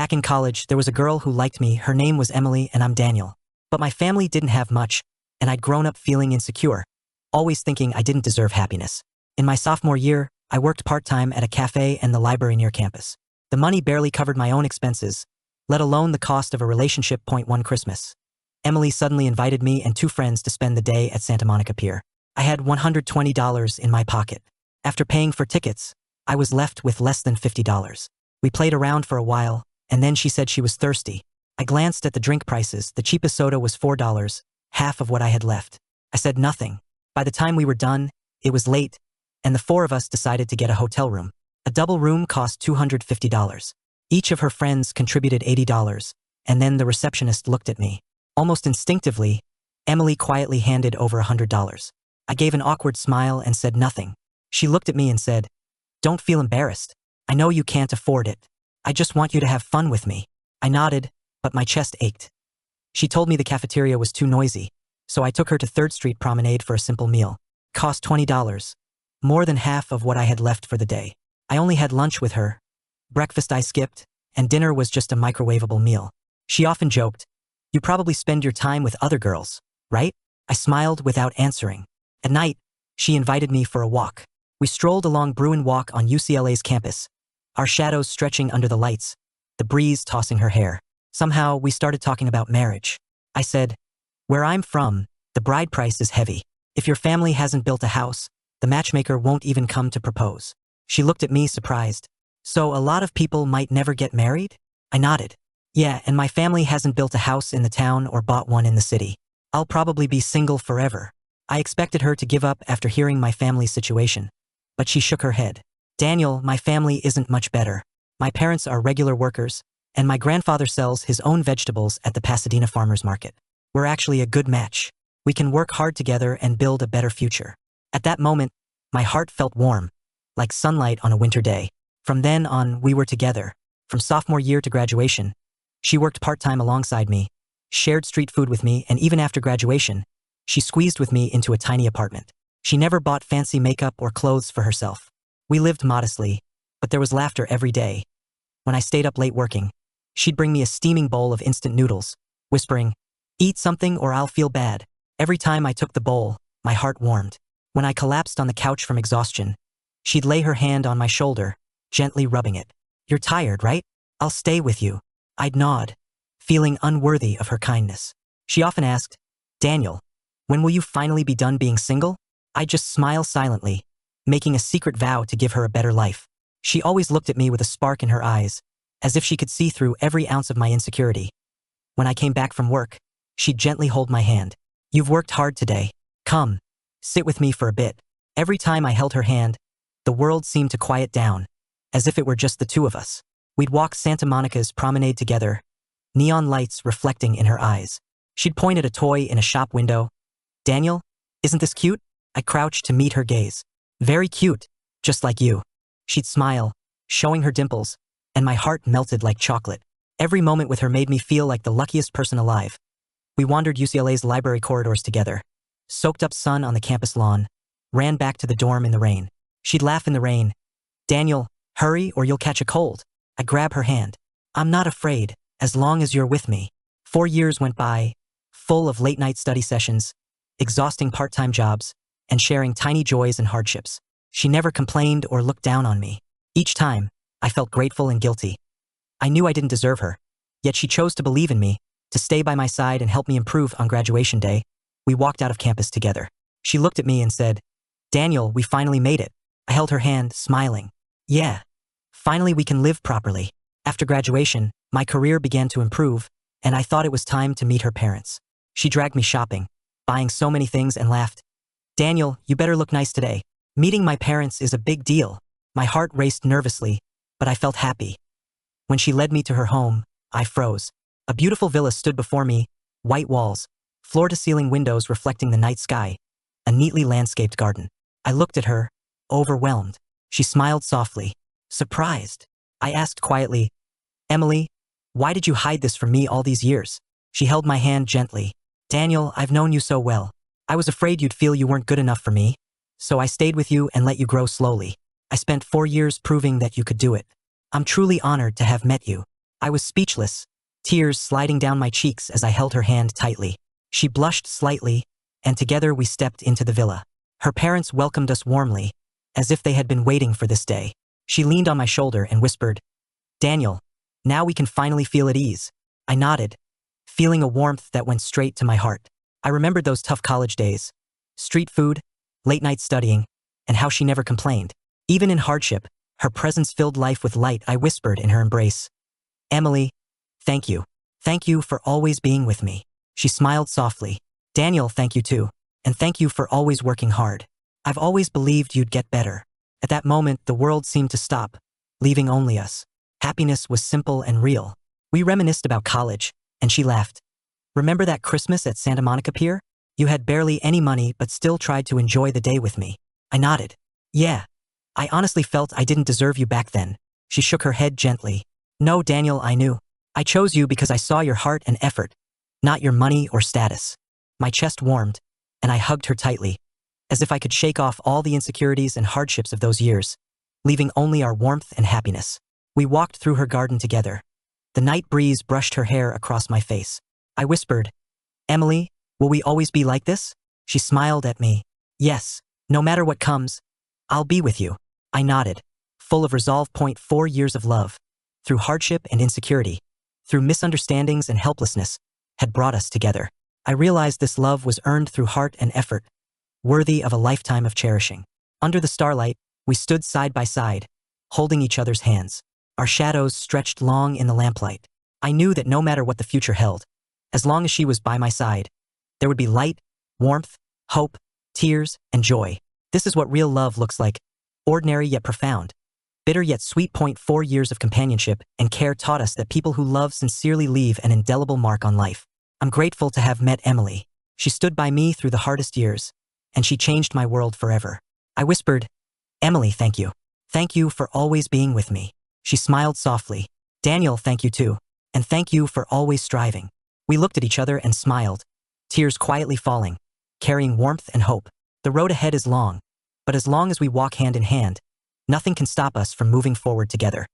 Back in college, there was a girl who liked me. Her name was Emily and I'm Daniel. But my family didn't have much, and I'd grown up feeling insecure, always thinking I didn't deserve happiness. In my sophomore year, I worked part-time at a cafe and the library near campus. The money barely covered my own expenses, let alone the cost of a relationship. One Christmas, Emily suddenly invited me and two friends to spend the day at Santa Monica Pier. I had $120 in my pocket. After paying for tickets, I was left with less than $50. We played around for a while, and then she said she was thirsty. I glanced at the drink prices. The cheapest soda was $4, half of what I had left. I said nothing. By the time we were done, it was late, and the four of us decided to get a hotel room. A double room cost $250. Each of her friends contributed $80, and then the receptionist looked at me. Almost instinctively, Emily quietly handed over $100. I gave an awkward smile and said nothing. She looked at me and said, "Don't feel embarrassed. I know you can't afford it. I just want you to have fun with me." I nodded, but my chest ached. She told me the cafeteria was too noisy, so I took her to 3rd Street Promenade for a simple meal. Cost $20, more than half of what I had left for the day. I only had lunch with her. Breakfast I skipped, and dinner was just a microwavable meal. She often joked, "You probably spend your time with other girls, right?" I smiled without answering. At night, she invited me for a walk. We strolled along Bruin Walk on UCLA's campus, our shadows stretching under the lights, the breeze tossing her hair. Somehow, we started talking about marriage. I said, "Where I'm from, the bride price is heavy. If your family hasn't built a house, the matchmaker won't even come to propose." She looked at me surprised. "So a lot of people might never get married?" I nodded. "Yeah, and my family hasn't built a house in the town or bought one in the city. I'll probably be single forever." I expected her to give up after hearing my family's situation, but she shook her head. "Daniel, my family isn't much better. My parents are regular workers, and my grandfather sells his own vegetables at the Pasadena Farmers Market. We're actually a good match. We can work hard together and build a better future." At that moment, my heart felt warm, like sunlight on a winter day. From then on, we were together. From sophomore year to graduation, she worked part-time alongside me, shared street food with me, and even after graduation, she squeezed with me into a tiny apartment. She never bought fancy makeup or clothes for herself. We lived modestly, but there was laughter every day. When I stayed up late working, she'd bring me a steaming bowl of instant noodles, whispering, "Eat something or I'll feel bad." Every time I took the bowl, my heart warmed. When I collapsed on the couch from exhaustion, she'd lay her hand on my shoulder, gently rubbing it. "You're tired, right? I'll stay with you." I'd nod, feeling unworthy of her kindness. She often asked, "Daniel, when will you finally be done being single?" I'd just smile silently, making a secret vow to give her a better life. She always looked at me with a spark in her eyes, as if she could see through every ounce of my insecurity. When I came back from work, she'd gently hold my hand. "You've worked hard today. Come, sit with me for a bit." Every time I held her hand, the world seemed to quiet down, as if it were just the two of us. We'd walk Santa Monica's promenade together, neon lights reflecting in her eyes. She'd point at a toy in a shop window. "Daniel, isn't this cute?" I crouched to meet her gaze. "Very cute, just like you." She'd smile, showing her dimples, and my heart melted like chocolate. Every moment with her made me feel like the luckiest person alive. We wandered UCLA's library corridors together, soaked up sun on the campus lawn, ran back to the dorm in the rain. She'd laugh in the rain. "Daniel, hurry or you'll catch a cold." I grab her hand. "I'm not afraid, as long as you're with me." 4 years went by, full of late-night study sessions, exhausting part-time jobs, and sharing tiny joys and hardships. She never complained or looked down on me. Each time, I felt grateful and guilty. I knew I didn't deserve her, yet she chose to believe in me, to stay by my side and help me improve. On graduation day, we walked out of campus together. She looked at me and said, "Daniel, we finally made it." I held her hand, smiling. "Yeah, finally we can live properly." After graduation, my career began to improve, and I thought it was time to meet her parents. She dragged me shopping, buying so many things, and laughed. "Daniel, you better look nice today." Meeting my parents is a big deal. My heart raced nervously, but I felt happy. When she led me to her home, I froze. A beautiful villa stood before me, white walls, floor-to-ceiling windows reflecting the night sky, a neatly landscaped garden. I looked at her, overwhelmed. She smiled softly. Surprised, I asked quietly, "Emily, why did you hide this from me all these years?" She held my hand gently. "Daniel, I've known you so well. I was afraid you'd feel you weren't good enough for me, so I stayed with you and let you grow slowly. I spent 4 years proving that you could do it. I'm truly honored to have met you." I was speechless, tears sliding down my cheeks as I held her hand tightly. She blushed slightly, and together we stepped into the villa. Her parents welcomed us warmly, as if they had been waiting for this day. She leaned on my shoulder and whispered, "Daniel, now we can finally feel at ease." I nodded, feeling a warmth that went straight to my heart. I remembered those tough college days, street food, late night studying, and how she never complained. Even in hardship, her presence filled life with light. I whispered in her embrace, "Emily, thank you. Thank you for always being with me." She smiled softly. "Daniel, thank you too. And thank you for always working hard. I've always believed you'd get better." At that moment, the world seemed to stop, leaving only us. Happiness was simple and real. We reminisced about college, and she laughed. "Remember that Christmas at Santa Monica Pier? You had barely any money but still tried to enjoy the day with me." I nodded. "Yeah. I honestly felt I didn't deserve you back then." She shook her head gently. "No, Daniel, I knew. I chose you because I saw your heart and effort, not your money or status." My chest warmed, and I hugged her tightly, as if I could shake off all the insecurities and hardships of those years, leaving only our warmth and happiness. We walked through her garden together. The night breeze brushed her hair across my face. I whispered, "Emily, will we always be like this?" She smiled at me. "Yes, no matter what comes, I'll be with you." I nodded, full of resolve. 4 years of love, through hardship and insecurity, through misunderstandings and helplessness, had brought us together. I realized this love was earned through heart and effort, worthy of a lifetime of cherishing. Under the starlight, we stood side by side, holding each other's hands. Our shadows stretched long in the lamplight. I knew that no matter what the future held, as long as she was by my side, there would be light, warmth, hope, tears, and joy. This is what real love looks like, ordinary yet profound, bitter yet sweet. 4 years of companionship and care taught us that people who love sincerely leave an indelible mark on life. I'm grateful to have met Emily. She stood by me through the hardest years, and she changed my world forever. I whispered, "Emily, thank you. Thank you for always being with me." She smiled softly. "Daniel, thank you too. And thank you for always striving." We looked at each other and smiled, tears quietly falling, carrying warmth and hope. The road ahead is long, but as long as we walk hand in hand, nothing can stop us from moving forward together.